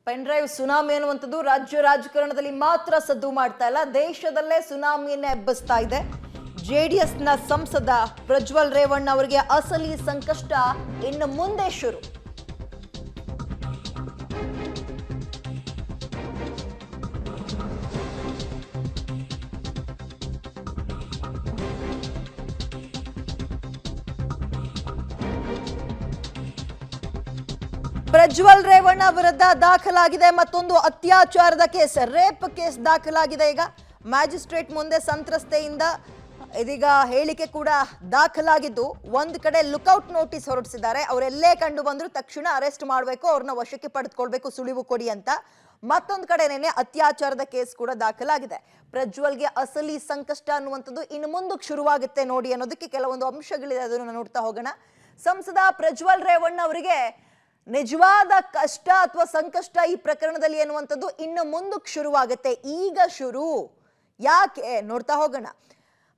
Pen drive tsunami ಅನ್ನುವಂಥದ್ದು ರಾಜ್ಯ ರಾಜಕಾರಣದಲ್ಲಿ ಮಾತ್ರ ಸದ್ದು ಮಾಡ್ತಾ ಇಲ್ಲ, ದೇಶದಲ್ಲೇ ಸುನಾಮಿಯನ್ನೇ ಎಬ್ಬಿಸ್ತಾ ಇದೆ. ಜೆಡಿಎಸ್ನ ಸಂಸದ ಪ್ರಜ್ವಲ್ ರೇವಣ್ಣ ಅವರಿಗೆ ಅಸಲಿ ಸಂಕಷ್ಟ ಇನ್ನು ಮುಂದೆ ಶುರು. ಪ್ರಜ್ವಲ್ ರೇವಣ್ಣ ವಿರುದ್ಧ ದಾಖಲಾಗಿದೆ ಮತ್ತೊಂದು ಅತ್ಯಾಚಾರದ ಕೇಸ್, ರೇಪ್ ಕೇಸ್ ದಾಖಲಾಗಿದೆ. ಈಗ ಮ್ಯಾಜಿಸ್ಟ್ರೇಟ್ ಮುಂದೆ ಸಂತ್ರಸ್ತೆಯಿಂದ ಇದೀಗ ಹೇಳಿಕೆ ಕೂಡ ದಾಖಲಾಗಿದ್ದು, ಒಂದು ಕಡೆ ಲುಕ್ಔಟ್ ನೋಟಿಸ್ ಹೊರಡಿಸಿದ್ದಾರೆ. ಅವರೆಲ್ಲೇ ಕಂಡು ಬಂದ್ರು ತಕ್ಷಣ ಅರೆಸ್ಟ್ ಮಾಡಬೇಕು, ಅವ್ರನ್ನ ವಶಕ್ಕೆ ಪಡೆದುಕೊಳ್ಬೇಕು, ಸುಳಿವು ಕೊಡಿ ಅಂತ. ಮತ್ತೊಂದು ಕಡೆನೇನೆ ಅತ್ಯಾಚಾರದ ಕೇಸ್ ಕೂಡ ದಾಖಲಾಗಿದೆ. ಪ್ರಜ್ವಲ್ಗೆ ಅಸಲಿ ಸಂಕಷ್ಟ ಅನ್ನುವಂಥದ್ದು ಇನ್ನು ಮುಂದಕ್ಕೆ ಶುರುವಾಗುತ್ತೆ ನೋಡಿ ಅನ್ನೋದಕ್ಕೆ ಕೆಲವೊಂದು ಅಂಶಗಳಿದೆ, ಅದನ್ನು ನೋಡ್ತಾ ಹೋಗೋಣ. ಸಂಸದ ಪ್ರಜ್ವಲ್ ರೇವಣ್ಣ ಅವರಿಗೆ ನಿಜವಾದ ಕಷ್ಟ ಅಥವಾ ಸಂಕಷ್ಟ ಈ ಪ್ರಕರಣದಲ್ಲಿ ಅನ್ನುವಂಥದ್ದು ಇನ್ನು ಮುಂದಕ್ಕೆ ಶುರುವಾಗುತ್ತೆ. ಈಗ ಶುರು ಯಾಕೆ ನೋಡ್ತಾ ಹೋಗೋಣ.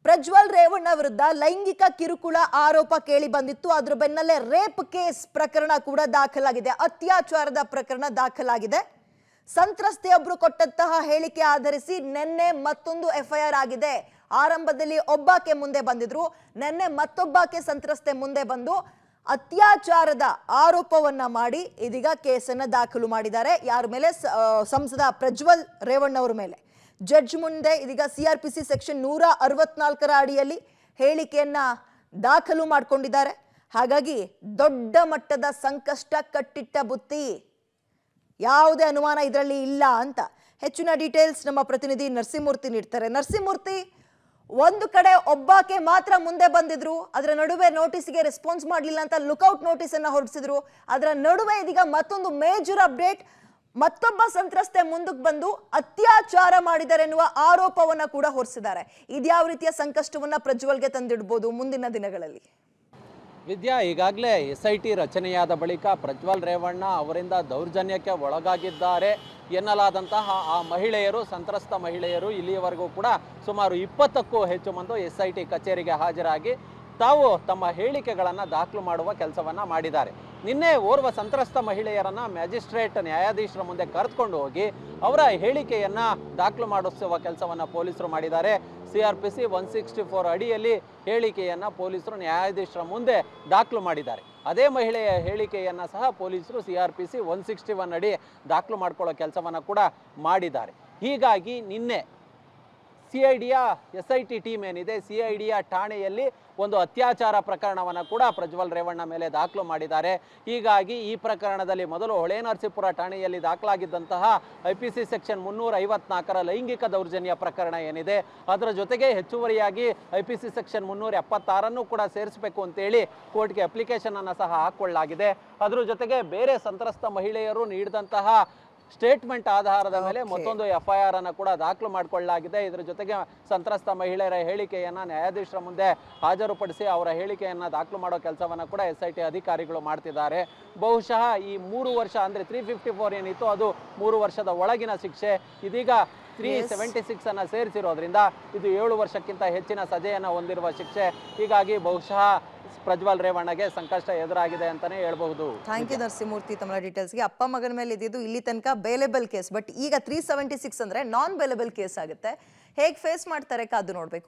ಪ್ರಜ್ವಲ್ ರೇವಣ್ಣ ವಿರುದ್ಧ ಲೈಂಗಿಕ ಕಿರುಕುಳ ಆರೋಪ ಕೇಳಿ ಬಂದಿತ್ತು. ಅದ್ರ ಬೆನ್ನಲ್ಲೇ ರೇಪ್ ಕೇಸ್ ಪ್ರಕರಣ ಕೂಡ ದಾಖಲಾಗಿದೆ, ಅತ್ಯಾಚಾರದ ಪ್ರಕರಣ ದಾಖಲಾಗಿದೆ. ಸಂತ್ರಸ್ತೆಯೊಬ್ಬರು ಕೊಟ್ಟಂತಹ ಹೇಳಿಕೆ ಆಧರಿಸಿ ನಿನ್ನೆ ಮತ್ತೊಂದು FIR ಆಗಿದೆ. ಆರಂಭದಲ್ಲಿ ಒಬ್ಬಾಕೆ ಮುಂದೆ ಬಂದಿದ್ರು, ನಿನ್ನೆ ಮತ್ತೊಬ್ಬಾಕೆ ಸಂತ್ರಸ್ತೆ ಮುಂದೆ ಬಂದು ಅತ್ಯಾಚಾರದ ಆರೋಪವನ್ನ ಮಾಡಿ ಇದೀಗ ಕೇಸನ್ನ ದಾಖಲು ಮಾಡಿದ್ದಾರೆ. ಯಾರ ಮೇಲೆ? ಸಂಸದ ಪ್ರಜ್ವಲ್ ರೇವಣ್ಣ ಅವರ ಮೇಲೆ. ಜಡ್ಜ್ ಮುಂದೆ ಇದೀಗ CRPC ಸೆಕ್ಷನ್ 164 ಅಡಿಯಲ್ಲಿ ಹೇಳಿಕೆಯನ್ನ ದಾಖಲು ಮಾಡಿಕೊಂಡಿದ್ದಾರೆ. ಹಾಗಾಗಿ ದೊಡ್ಡ ಮಟ್ಟದ ಸಂಕಷ್ಟ, ಕಟ್ಟಿಟ್ಟ ಬುತ್ತಿ, ಯಾವುದೇ ಅನುಮಾನ ಇದರಲ್ಲಿ ಇಲ್ಲ ಅಂತ. ಹೆಚ್ಚಿನ ಡೀಟೇಲ್ಸ್ ನಮ್ಮ ಪ್ರತಿನಿಧಿ ನರಸಿಂಹಮೂರ್ತಿ ನೀಡ್ತಾರೆ. ನರಸಿಂಹಮೂರ್ತಿ, ಒಂದು ಕಡೆ ಒಬ್ಬಾಕೆ ಮಾತ್ರ ಮುಂದೆ ಬಂದಿದ್ರು, ಅದರ ನಡುವೆ ನೋಟಿಸ್ಗೆ ರೆಸ್ಪಾನ್ಸ್ ಮಾಡಲಿಲ್ಲ ಅಂತ ಲುಕ್ಔಟ್ ನೋಟಿಸ್ ಅನ್ನ ಹೊರಡಿಸಿದ್ರು. ಅದರ ನಡುವೆ ಇದೀಗ ಮತ್ತೊಂದು ಮೇಜರ್ ಅಪ್ಡೇಟ್, ಮತ್ತೊಬ್ಬ ಸಂತ್ರಸ್ತೆ ಮುಂದಕ್ಕೆ ಬಂದು ಅತ್ಯಾಚಾರ ಮಾಡಿದ್ದಾರೆ ಎನ್ನುವ ಆರೋಪವನ್ನ ಕೂಡ ಹೊರಿಸಿದ್ದಾರೆ. ಇದ್ಯಾವ ರೀತಿಯ ಸಂಕಷ್ಟವನ್ನ ಪ್ರಜ್ವಲ್ಗೆ ತಂದಿಡ್ಬೋದು ಮುಂದಿನ ದಿನಗಳಲ್ಲಿ? ವಿದ್ಯಾ, ಈಗಾಗಲೇ SIT ರಚನೆಯಾದ ಬಳಿಕ ಪ್ರಜ್ವಲ್ ರೇವಣ್ಣ ಅವರಿಂದ ದೌರ್ಜನ್ಯಕ್ಕೆ ಒಳಗಾಗಿದ್ದಾರೆ ಎನ್ನಲಾದಂತಹ ಆ ಮಹಿಳೆಯರು, ಸಂತ್ರಸ್ತ ಮಹಿಳೆಯರು ಇಲ್ಲಿಯವರೆಗೂ ಕೂಡ ಸುಮಾರು 20ಕ್ಕೂ ಹೆಚ್ಚು ಮಂದಿ SIT ಕಚೇರಿಗೆ ಹಾಜರಾಗಿ ತಾವು ತಮ್ಮ ಹೇಳಿಕೆಗಳನ್ನು ದಾಖಲು ಮಾಡುವ ಕೆಲಸವನ್ನು ಮಾಡಿದ್ದಾರೆ. ನಿನ್ನೆ ಓರ್ವ ಸಂತ್ರಸ್ತ ಮಹಿಳೆಯರನ್ನು ಮ್ಯಾಜಿಸ್ಟ್ರೇಟ್ ನ್ಯಾಯಾಧೀಶರ ಮುಂದೆ ಕರೆದುಕೊಂಡು ಹೋಗಿ ಅವರ ಹೇಳಿಕೆಯನ್ನು ದಾಖಲು ಮಾಡಿಸುವ ಕೆಲಸವನ್ನು ಪೊಲೀಸರು ಮಾಡಿದ್ದಾರೆ. CRPC 164 ಅಡಿಯಲ್ಲಿ ಹೇಳಿಕೆಯನ್ನು ಪೊಲೀಸರು ನ್ಯಾಯಾಧೀಶರ ಮುಂದೆ ದಾಖಲು ಮಾಡಿದ್ದಾರೆ. ಅದೇ ಮಹಿಳೆಯ ಹೇಳಿಕೆಯನ್ನು ಸಹ ಪೊಲೀಸರು CRPC 161 ಅಡಿ ದಾಖಲು ಮಾಡಿಕೊಳ್ಳೋ ಕೆಲಸವನ್ನು ಕೂಡ ಮಾಡಿದ್ದಾರೆ. ಹೀಗಾಗಿ ನಿನ್ನೆ CIDಯ SIT ಟೀಮ್ ಏನಿದೆ, CIDಯ ಠಾಣೆಯಲ್ಲಿ ಒಂದು ಅತ್ಯಾಚಾರ ಪ್ರಕರಣವನ್ನು ಕೂಡ ಪ್ರಜ್ವಲ್ ರೇವಣ್ಣ ಮೇಲೆ ದಾಖಲು ಮಾಡಿದ್ದಾರೆ. ಹೀಗಾಗಿ ಈ ಪ್ರಕರಣದಲ್ಲಿ ಮೊದಲು ಹೊಳೆನರಸೀಪುರ ಠಾಣೆಯಲ್ಲಿ ದಾಖಲಾಗಿದ್ದಂತಹ IPC ಸೆಕ್ಷನ್ 354 ಲೈಂಗಿಕ ದೌರ್ಜನ್ಯ ಪ್ರಕರಣ ಏನಿದೆ, ಅದರ ಜೊತೆಗೆ ಹೆಚ್ಚುವರಿಯಾಗಿ IPC ಸೆಕ್ಷನ್ 376 ಕೂಡ ಸೇರಿಸಬೇಕು ಅಂತೇಳಿ ಕೋರ್ಟ್ಗೆ ಅಪ್ಲಿಕೇಶನ್ ಅನ್ನು ಸಹ ಹಾಕೊಳ್ಳಲಾಗಿದೆ. ಅದರ ಜೊತೆಗೆ ಬೇರೆ ಸಂತ್ರಸ್ತ ಮಹಿಳೆಯರು ನೀಡಿದಂತಹ ಸ್ಟೇಟ್ಮೆಂಟ್ ಆಧಾರದ ಮೇಲೆ ಮತ್ತೊಂದು FIR ಅನ್ನು ಕೂಡ ದಾಖಲು ಮಾಡಿಕೊಳ್ಳಲಾಗಿದೆ. ಇದರ ಜೊತೆಗೆ ಸಂತ್ರಸ್ತ ಮಹಿಳೆಯರ ಹೇಳಿಕೆಯನ್ನು ನ್ಯಾಯಾಧೀಶರ ಮುಂದೆ ಹಾಜರುಪಡಿಸಿ ಅವರ ಹೇಳಿಕೆಯನ್ನು ದಾಖಲು ಮಾಡೋ ಕೆಲಸವನ್ನು ಕೂಡ SIT ಅಧಿಕಾರಿಗಳು ಮಾಡ್ತಿದ್ದಾರೆ. ಬಹುಶಃ ಈ 3 ವರ್ಷ ಅಂದರೆ 354 ಏನಿತ್ತು ಅದು 3 ವರ್ಷದ ಒಳಗಿನ ಶಿಕ್ಷೆ, ಇದೀಗ 376 ಅನ್ನು ಸೇರಿಸಿರೋದ್ರಿಂದ ಇದು 7 ವರ್ಷಕ್ಕಿಂತ ಹೆಚ್ಚಿನ ಸಜೆಯನ್ನು ಹೊಂದಿರುವ ಶಿಕ್ಷೆ. ಹೀಗಾಗಿ ಬಹುಶಃ ಪ್ರಜ್ವಲ್ ರೇವಣ್ಣಗೆ ಸಂಕಷ್ಟ ಎದುರಾಗಿದೆ ಅಂತಾನೆ ಹೇಳ್ಬಹುದು. ಥ್ಯಾಂಕ್ ಯು ನರಸಿಂಹಮೂರ್ತಿ ತಮ್ಮ ಡೀಟೇಲ್ಸ್ಗೆ. ಅಪ್ಪ ಮಗನ ಮೇಲೆ ಇದ್ದಿದ್ದು ಇಲ್ಲಿ ತನಕ ಬೇಲೆಬಲ್ ಕೇಸ್, ಬಟ್ ಈಗ 376 ಅಂದ್ರೆ ನಾನ್ ಬೇಲೆಬಲ್ ಕೇಸ್ ಆಗುತ್ತೆ. ಹೇಗೆ ಫೇಸ್ ಮಾಡ್ತಾರೆ ಕಾದು ನೋಡ್ಬೇಕು.